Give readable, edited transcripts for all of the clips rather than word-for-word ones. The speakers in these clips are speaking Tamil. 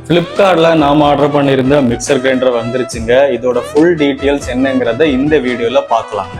Flipkartல நாம ஆர்டர் பண்ணியிருந்த மிக்சர் கிரைண்டர் வந்துருச்சுங்க. இதோட ஃபுல் டீடைல்ஸ் என்னங்கறத இந்த வீடியோல பார்க்கலாங்க.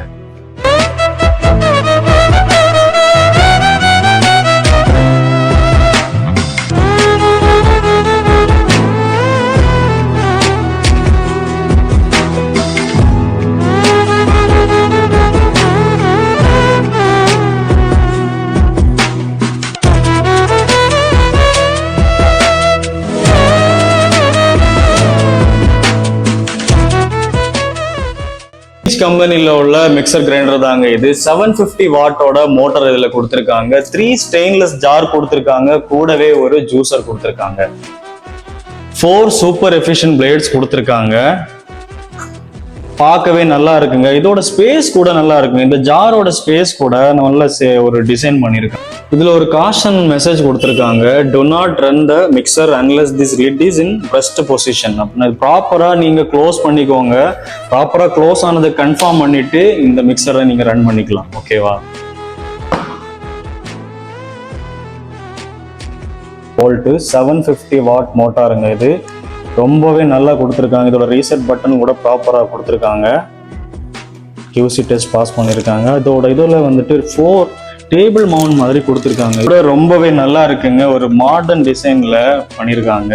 கம்பெனில உள்ள மிக்சர் கிரைண்டர் தாங்க இது. 750 வாட்டோட மோட்டார் இதுல கொடுத்திருக்காங்க. 3 ஸ்டெயின்லெஸ் ஜார் கொடுத்திருக்காங்க. கூடவே ஒரு ஜூசர் கொடுத்திருக்காங்க. 4 சூப்பர் எஃபிஷியன்ட் பிளேட்ஸ் கொடுத்திருக்காங்க. பார்க்கவே நல்லா இருக்குங்க. இதோட ஸ்பேஸ் கூட நல்லா இருக்குங்க. இந்த ஜாரோட ஸ்பேஸ் கூட நல்ல ஒரு டிசைன் பண்ணிருக்காங்க. இதுல ஒரு காஷன் மெசேஜ் கொடுத்திருக்காங்க. Do not run the mixer unless this lid is in pressed position. அப்படின்னா ப்ராப்பரா நீங்க க்ளோஸ் பண்ணிக்கோங்க. ப்ராப்பரா க்ளோஸ் ஆனதை கன்ஃபார்ம் பண்ணிட்டு இந்த மிக்சரை நீங்க ரன் பண்ணிக்கலாம். ஓகேவா? வோல்ட் 750 வாட் மோட்டாருங்க இது. ரொம்பவே நல்லா கொடுத்துருக்காங்க. இதோட ரீசெட் பட்டன் கூட ப்ராப்பராக கொடுத்துருக்காங்க. QC டெஸ்ட் பாஸ் பண்ணியிருக்காங்க. இதோட இதில் வந்துட்டு 4 டேபிள் மவுண்ட் மாதிரி கொடுத்துருக்காங்க. இதோட ரொம்பவே நல்லா இருக்குங்க. ஒரு மாடர்ன் டிசைனில் பண்ணியிருக்காங்க.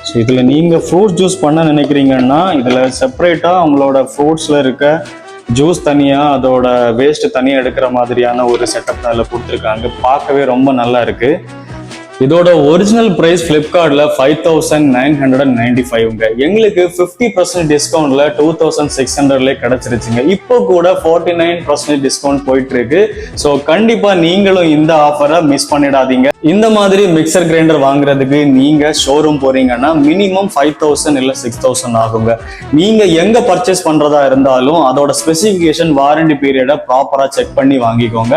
ஸோ இதில் நீங்கள் ஃப்ரூட் ஜூஸ் பண்ண நினைக்கிறீங்கன்னா இதில் செப்பரேட்டாக உங்களோட ஃப்ரூட்ஸில் இருக்க ஜூஸ் தனியாக அதோட வேஸ்ட் தனியாக எடுக்கிற மாதிரியான ஒரு செட்டப் அதில் கொடுத்துருக்காங்க. பார்க்கவே ரொம்ப நல்லா இருக்குது. இதோட ஒரிஜினல் பிரைஸ் Flipkartல 5995ங்க. எங்களுக்கு 50% டிஸ்கவுண்ட்ல 2600 கிடைச்சிருச்சுங்க. இப்போ கூட 49% டிஸ்கவுண்ட் போயிட்டு இருக்கு. ஸோ கண்டிப்பா நீங்களும் இந்த ஆஃபரை மிஸ் பண்ணிடாதீங்க. இந்த மாதிரி மிக்சர் கிரைண்டர் வாங்குறதுக்கு நீங்க ஷோரூம் போறீங்கன்னா மினிமம் 5000 இல்ல 6000 ஆகுங்க. நீங்க எங்க பர்ச்சேஸ் பண்றதா இருந்தாலும் அதோட ஸ்பெசிபிகேஷன் வாரண்டி பீரியடை ப்ராப்பரா செக் பண்ணி வாங்கிக்கோங்க.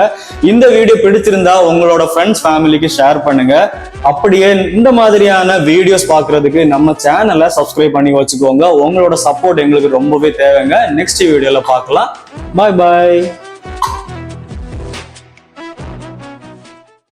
இந்த வீடியோ பிடிச்சிருந்தா உங்களோட ஃப்ரெண்ட்ஸ் ஃபேமிலிக்கு ஷேர் பண்ணுங்க. அப்படியே இந்த மாதிரியான வீடியோஸ் பார்க்கிறதுக்கு நம்ம சேனலை சப்ஸ்கிரைப் பண்ணி வச்சுக்கோங்க. உங்களோட சப்போர்ட் எங்களுக்கு ரொம்பவே தேவைங்க. நெக்ஸ்ட் வீடியோல பார்க்கலாம். பாய் பாய்.